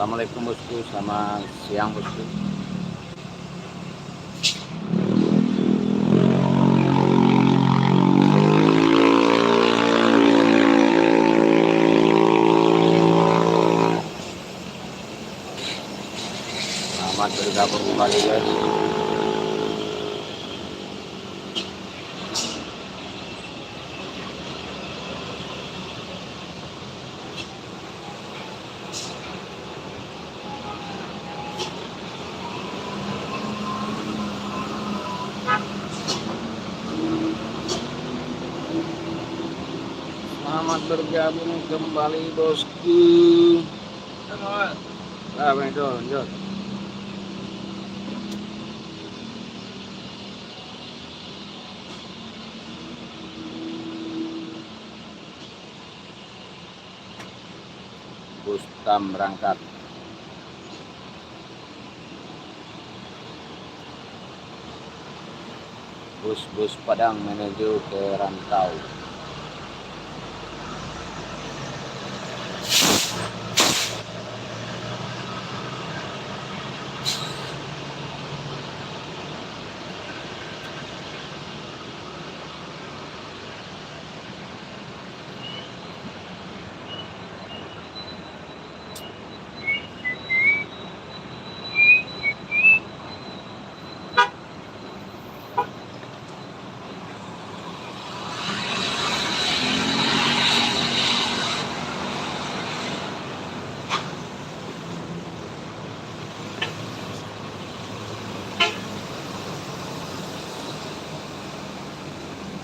Assalamualaikum bosku, selamat siang bosku. Selamat bergabung kembali guys. Selamat bergabung kembali bosku. Jod. Bustam berangkat. Bus Padang menuju ke Rantau.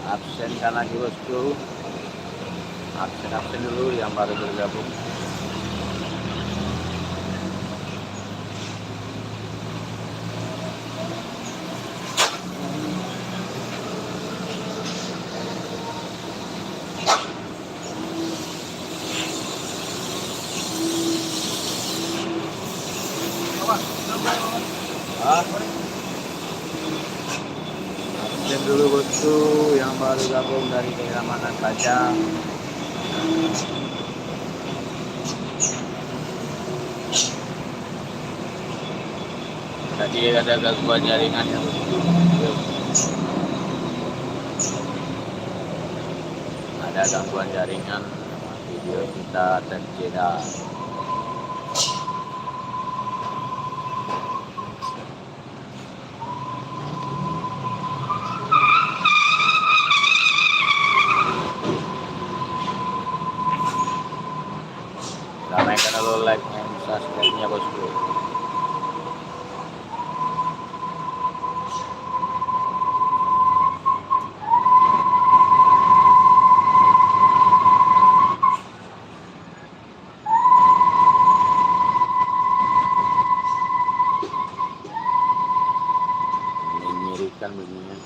Absenkan lagi bosku. Absen dulu yang baru bergabung. Absen dulu bosku yang baru gabung dari daerah mana saja. Tadi ada gangguan jaringan yang video kita terjeda. Ramaikan dulu like and subscribe-nya bosku. Menyirikan bunyinya.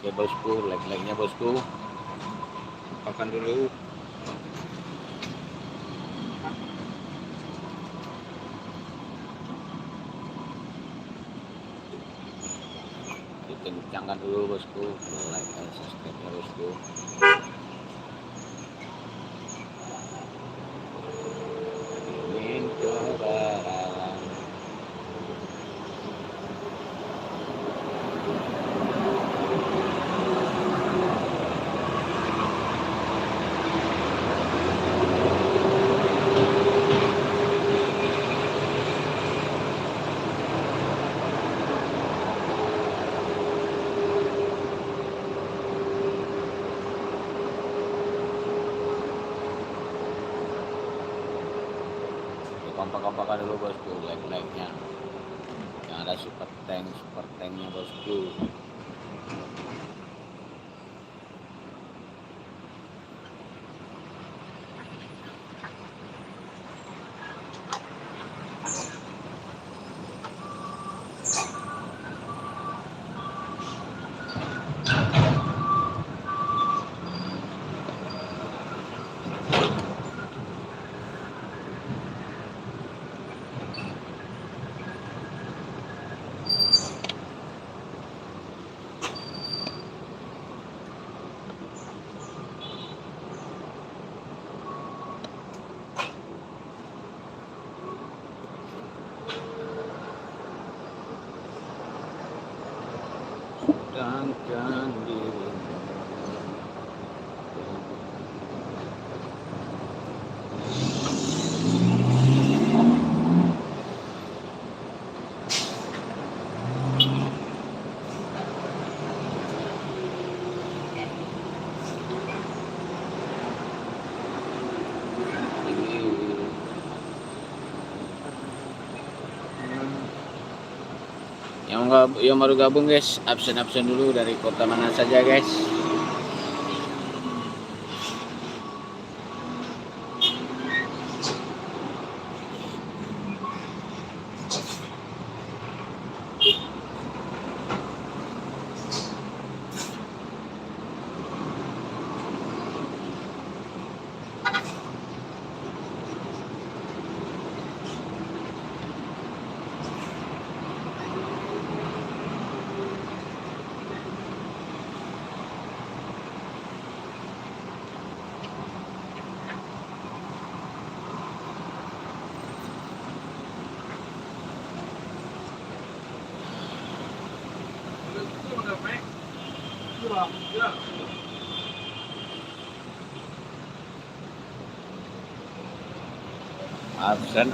Oke bosku, like-nya bosku. Makan dulu. Dikencangkan dulu bosku, like dan subscribe-nya bosku. Kompak-kompakan dulu bosku, like-nya. Yang ada super tanknya bosku. menenangkan diri. Yang baru gabung guys, absen dulu dari kota mana saja guys.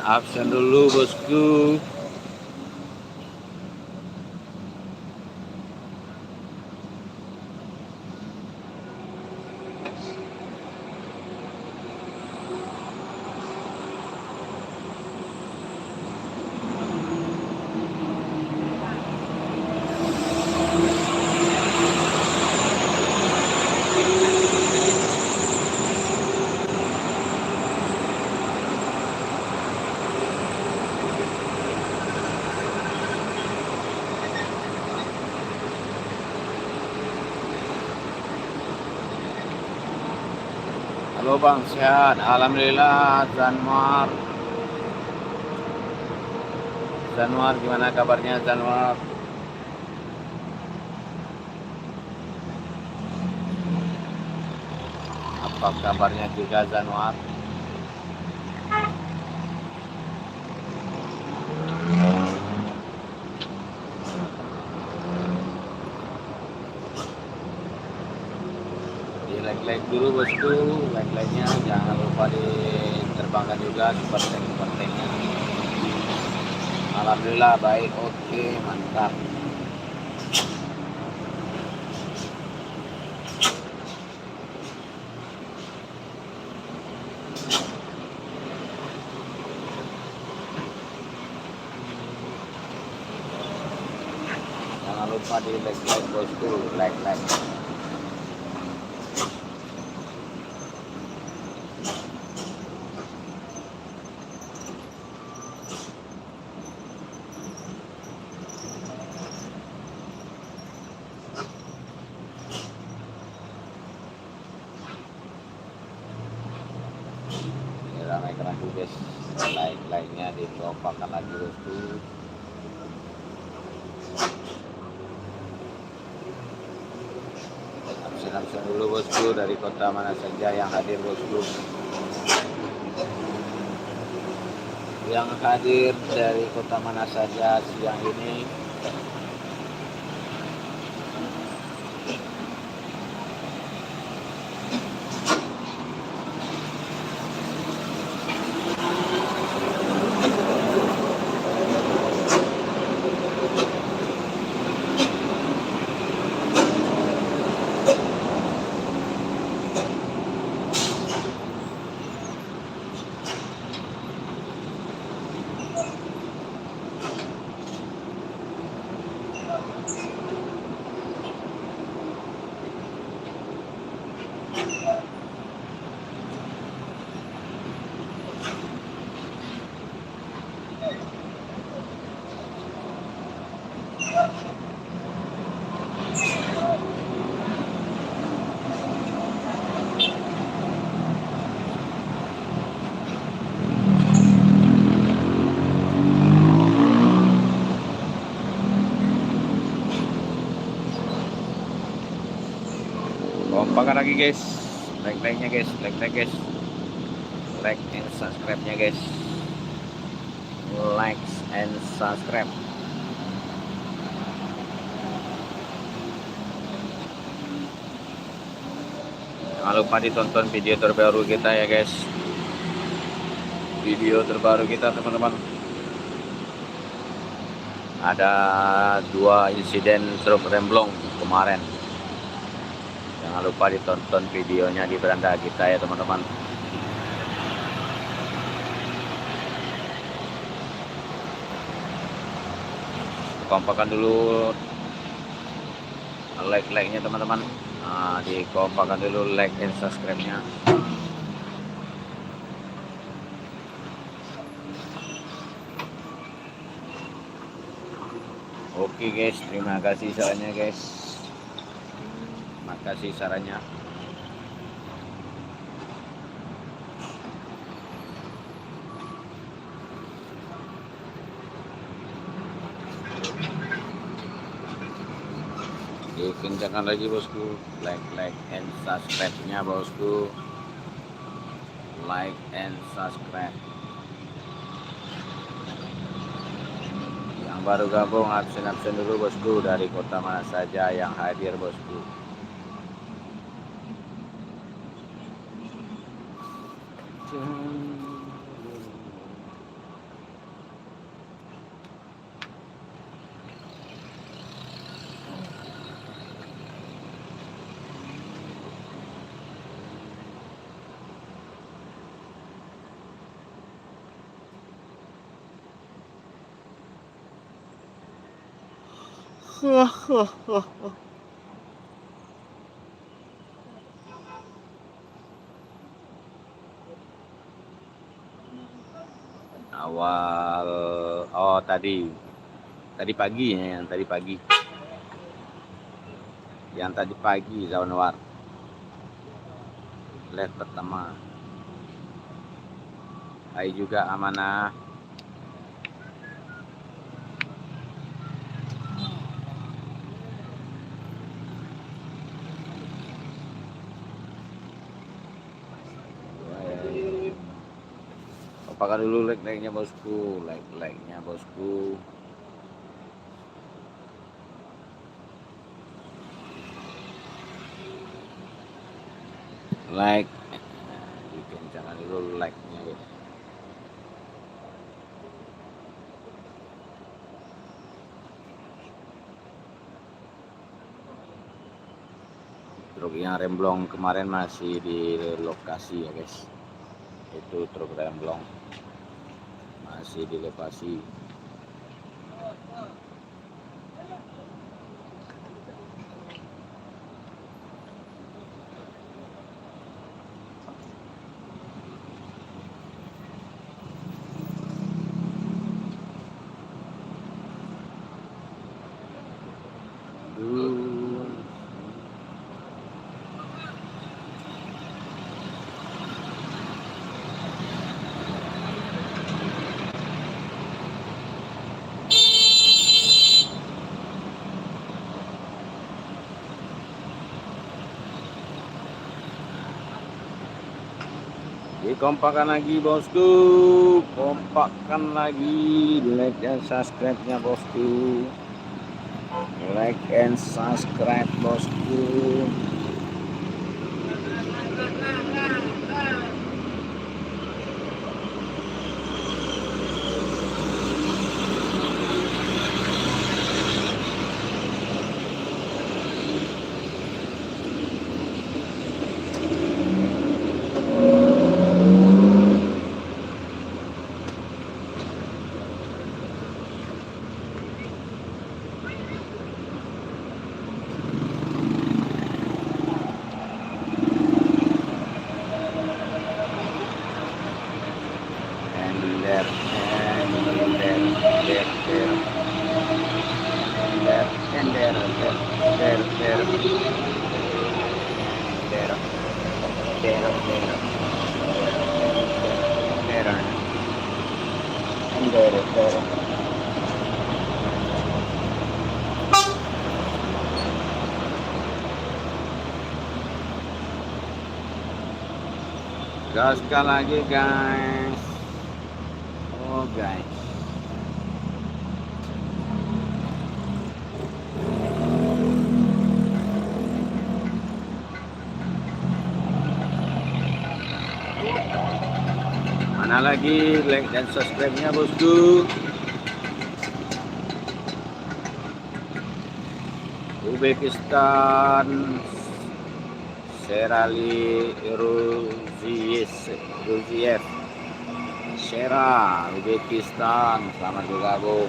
Absen dulu bosku. Halo Bang, sehat? Alhamdulillah. Zanwar, gimana kabarnya Zanwar? Apa kabarnya juga Zanwar? Like dulu bosku, like-nya jangan lupa diterbangkan juga super tank-nya. Alhamdulillah baik, oke, mantap. Jangan lupa di like bosku, like. Ramaikan lagi guys, like-nya ditopakan lagi bosku. Absen dulu bosku, dari kota mana saja yang hadir bosku. Yang hadir dari kota mana saja siang ini. Kompak lagi guys, like-nya guys, like and subscribe-nya guys, like and subscribe. Jangan lupa ditonton video terbaru kita ya guys. Video terbaru kita teman-teman. Ada 2 insiden truk remblong kemarin. Jangan lupa ditonton videonya di beranda kita ya teman-teman. Kompakan dulu like-nya teman-teman. Nah, dikompakan dulu like dan subscribe-nya. Oke guys, terima kasih sarannya guys. Makasih sarannya. Kencangkan lagi bosku, like and subscribe-nya bosku. Like and subscribe. Yang baru gabung absen dulu bosku, dari kota mana saja yang hadir bosku. Awal tadi pagi ya, yang tadi pagi Zaunwar lihat pertama. Hai juga amanah. Apakah dulu like-nya bosku, like-nya bosku. Like, jangan dulu like-nya guys. Truk yang remblong kemarin masih di lokasi ya guys. Itu truk remblong masih di lokasi. Dikompakkan lagi bosku, kompakkan lagi like dan subscribe-nya bosku. Like and subscribe bosku. Gaskan lagi guys. Oh guys. Mana lagi like dan subscribe-nya bosku. Uzbekistan, Sherali Ruziev, Shera, Uzbekistan, selamat bergabung.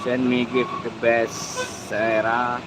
Send me give the best, Shera.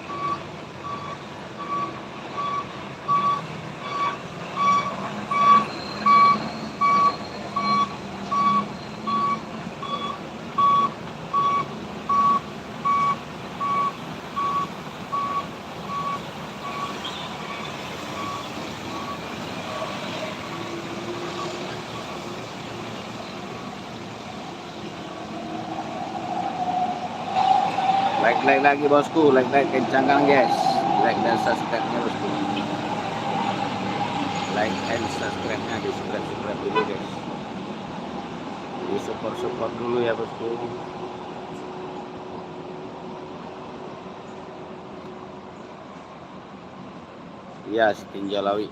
Like lagi bosku, like kencangkan guys, like dan subscribe-nya bosku, like and subscribe-nya di subscribe dulu guys, di support dulu ya bosku. Iya, tinjau lawi.